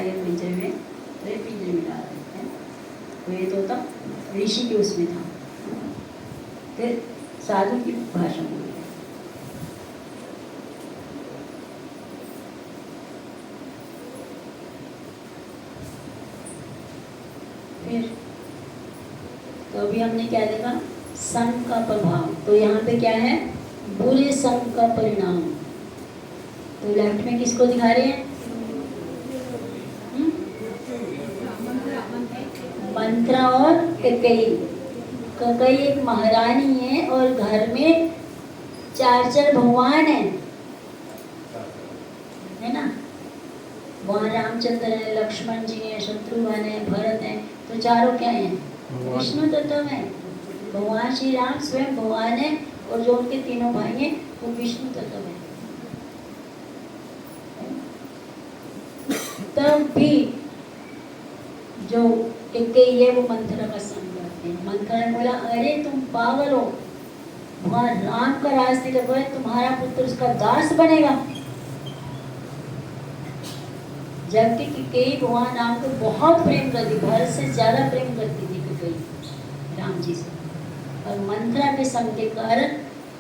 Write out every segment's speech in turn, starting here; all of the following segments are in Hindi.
टाइगर पिंजरे में, तो ये पिंजरे में डाल रहे हैं। तो ये तो तब ऋषि के उसमें था, फिर साधु की भाषा बोली है। फिर तो अभी हमने क्या देखा, संग का प्रभाव। तो यहाँ पे क्या है, बुरे संग का परिणाम। तो लेफ्ट में किसको दिखा रहे हैं, मंत्रा और ककई। ककई एक महारानी है और घर में 4 भगवान है ना। वहाँ रामचंद्र है, लक्ष्मण जी है, शत्रुघ्न है, भरत है, तो चारों क्या है, विष्णु तत्व है। भगवान श्री राम स्वयं भगवान है और जो उनके तीनों भाई हैं वो विष्णु तत्व है। तब भी जो कई है वो मंथरा का संग करते हैं। मंथरा ने बोला, अरे तुम पागल हो, भगवान राम का रास्ते का बोले तुम्हारा पुत्र उसका दास बनेगा। जबकि कई भगवान राम को बहुत प्रेम करती, भरत से ज्यादा प्रेम करती थी कई राम जी से, और मंथरा के संग के कारण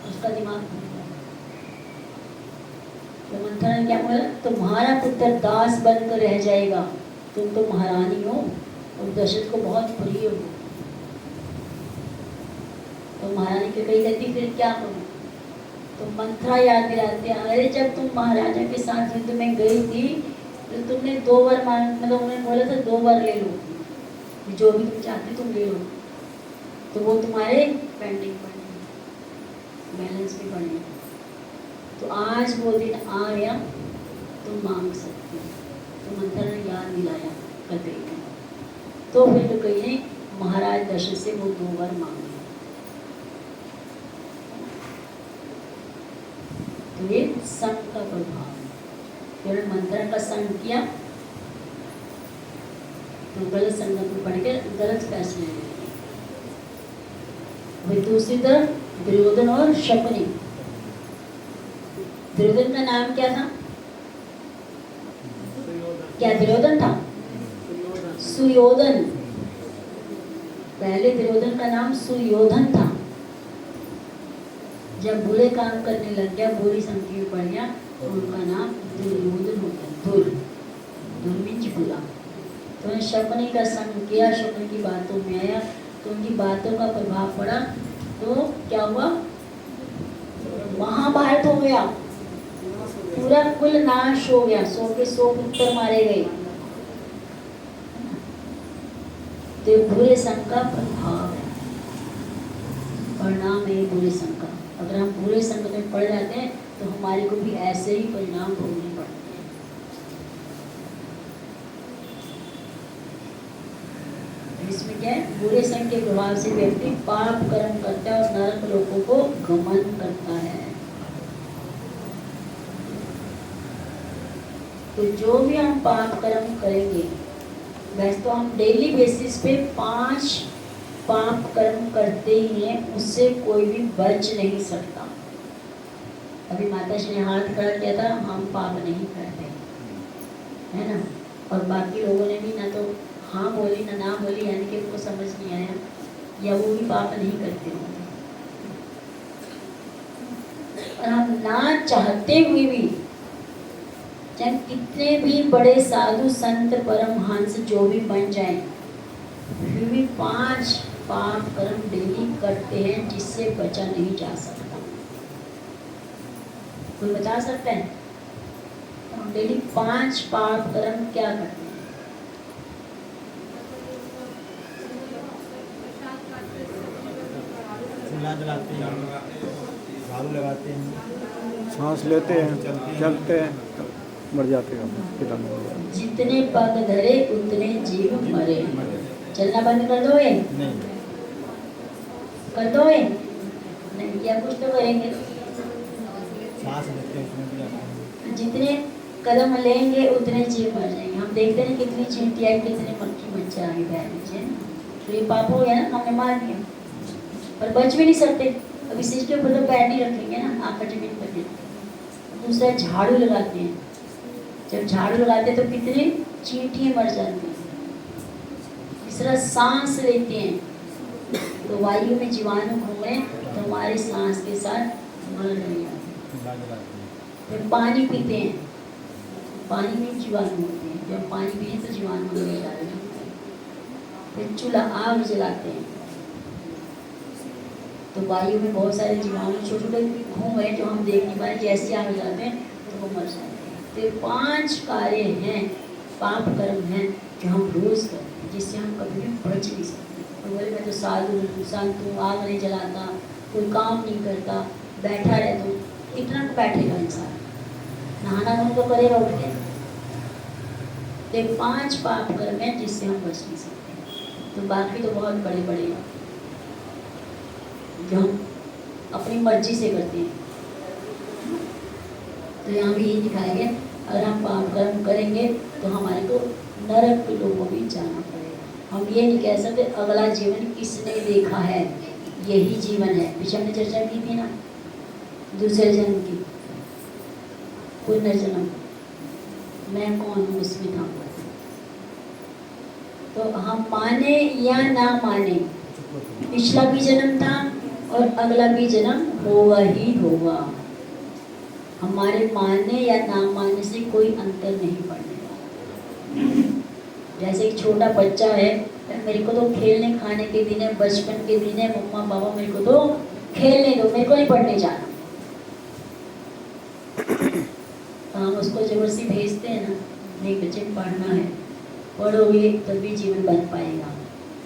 उसका दिमाग खुल गया। तो मंथरा ने क्या बोला, तुम्हारा पुत्र दास बनकर रह जाएगा, तुम तो महारानी हो और दशरथ को बहुत प्रिय हो। तो महारानी के कही कहती फिर क्या करूं। तो मंथरा याद दिलाते, अरे जब तुम महाराजा के साथ युद्ध में गई थी तो तुमने 2 बार मतलब उन्होंने बोला था 2 बार ले लो, जो भी तुम चाहते तुम ले लो। तो वो तुम्हारे पेंडिंग पड़े, बैलेंस भी पड़े। तो आज वो दिन आ गया, तुम मांग सकते हो। तो मंथरा ने याद दिलाया ककई ने। तो फिर ककई ने महाराज दशरथ से वो 2 बार मांगे। तो ये संग का प्रभाव। फिर मंथरा का संग किया तो गलत संगत में पड़ के गलत फैसले ले लिए। वही दूसरी तरफ दुर्योधन और शकुनी। दुर्योधन का नाम क्या था, क्या दुर्योधन था, सुयोधन। पहले दुर्योधन का नाम सुयोधन था। जब बुरे काम करने लग गया, बुरी संगति में पड़ गया, तो उनका नाम दुर्योधन हो गया। दुर मीन्स बुरा। तो उन्हें शकुनी का संग किया, शकुनी की बातों में आया, तो उनकी बातों का प्रभाव पड़ा। तो क्या हुआ, महाभारत हो गया, पूरा कुल नाश हो गया, 100 के 100 पुत्र मारे गए। तो बुरे संग का प्रभाव है, परिणाम है बुरे संग का। अगर हम बुरे संग में पड़ जाते हैं तो हमारे को भी ऐसे ही परिणाम भोगने पड़ते हैं। इसमें क्या है, बुरे संग के प्रभाव से व्यक्ति पाप कर्म करता है और नरक लोगों को गमन करता है। तो जो भी हम पाप कर्म करेंगे, वैसे तो हम डेली बेसिस पे 5 पाप कर्म करते ही हैं, उससे कोई भी बच नहीं सकता। अभी माता श्री ने हाथ खड़ा किया था, हम पाप नहीं करते, है ना। और बाकी लोगों ने भी ना तो हाँ बोली ना बोली, यानी कि उनको समझ नहीं आया, या वो भी पाप नहीं करते होंगे। और हम ना चाहते हुए भी, चाहे कितने भी बड़े साधु संत परमहंस जो भी बन जाएं, फिर भी 5 पाप कर्म डेली करते हैं, जिससे बचा नहीं जा सकता। कोई बता सकता है हम डेली 5 पाप कर्म क्या करते हैं? जलाते हैं, झाड़ू लगाते हैं, सांस लेते हैं, चलते हैं, मर जाते हैं। जितने पग धरे उतने जीव मरे। चलना बंद कर दोगे? नहीं कर दोगे? नहीं, क्या कुछ तो करेंगे। सांस लेते हैं, उसमें भी जाते हैं। जितने कदम लेंगे उतने जीव मर जाएंगे। हम देखते हैं कितनी चींटियाँ, कितने मक्खी मच्छर आगे बैठ नीचे, तो ये पाप हो गया ना, हमने मार दिया, पर बच भी नहीं सकते। अभी सिर के ऊपर तो पैर नहीं रखेंगे ना, आकर जमीन पर। दूसरा झाड़ू लगाते हैं, जब झाड़ू लगाते हैं तो कितने चींटियां मर जाती हैं। तीसरा सांस लेते हैं तो वायु में जीवाणु घूमे तो हमारी सांस के साथ मर रहे हैं। फिर पानी पीते हैं, पानी में जीवाणु होते हैं, जब पानी पिए तो जीवाणु मर जाते हैं। फिर चूल्हा आग जलाते हैं तो वायु में बहुत सारे जीवाणु छोटे छोटे घूम गए जो हम देख नहीं पाए, जैसे आग जलाते हैं तो वो मर जाते हैं। तो ये 5 कार्य हैं, पाप कर्म हैं जो हम रोज करते हैं, जिससे हम कभी भी बच नहीं सकते। तो बोले मैं तो साधु संत हूँ, आग नहीं जलाता, कोई काम नहीं करता, बैठा रहता हूँ, कितना बैठेगा इंसान, नहाना धोना तो करेगा उठ के। तो 5 पाप कर्म हैं जिससे हम बच नहीं सकते। तो बाकी तो बहुत बड़े बड़े हैं जो हम अपनी मर्जी से करते हैं। तो यहाँ भी ये दिखाया गया, अगर हम पाप कर्म करेंगे तो हमारे को नरक के लोगों में जाना पड़ेगा। हम ये नहीं कह सकते अगला जीवन किसने देखा है, यही जीवन है। पीछे हमने चर्चा की थी ना दूसरे जन्म की, पुनर्जन्म, मैं कौन हूँ उसमें था। तो हम माने या ना माने, पिछला भी जन्म था और अगला भी जन्म होगा ही होगा। हमारे मानने या ना मानने से कोई अंतर नहीं पड़ने वाला। जैसे एक छोटा बच्चा है, मेरे को तो खेलने खाने के दिन है, बचपन के दिन है, मम्मा पापा मेरे को तो खेलने दो, मेरे को नहीं पढ़ने जाना। तो हम उसको जबरदस्ती भेजते हैं ना, नहीं बच्चे पढ़ना है, पढ़ोगे तभी जीवन बन पाएगा।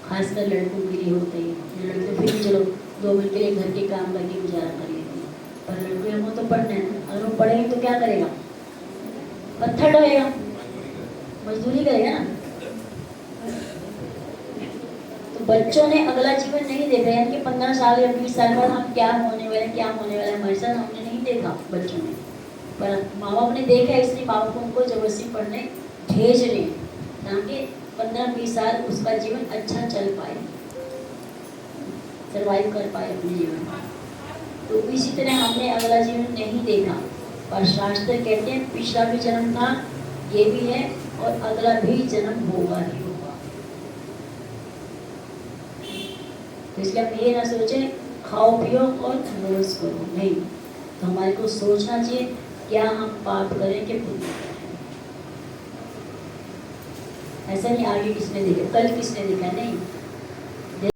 खासकर लड़कों के लिए होता है। लड़के फिर भी चलो 2 मिनट के लिए घर के काम करके गुजारा कर लेते हैं, पर लड़के को तो पढ़ना है ना। अगर वो पढ़ेंगे तो क्या करेगा, पत्थर ढोएगा, मजदूरी करेगा ना। तो बच्चों ने अगला जीवन नहीं देखा, यानी कि 15 साल या 20 साल बाद हम क्या होने वाले क्या होने वाला है हमारे साथ, हमने नहीं देखा बच्चों ने, पर माँ बाप ने देखा, इसलिए माँ बाप उनको जबरदस्ती पढ़ने भेज रहे हैं ताकि 15-20 साल उसका जीवन अच्छा चल पाए, सर्वाइव कर पाए अपने जीवन में। तो इसी तरह हमने अगला जीवन नहीं देखा, पर शास्त्र कहते हैं पिछला भी जन्म था, ये भी है, और अगला भी जन्म होगा ही होगा। तो इसलिए हम ये ना सोचें खाओ पियो और मोज करो, नहीं। तो हमारे को सोचना चाहिए क्या हम पाप करें कि पुण्य करें। ऐसा नहीं आगे किसने देखा, कल किसने देखा, नहीं।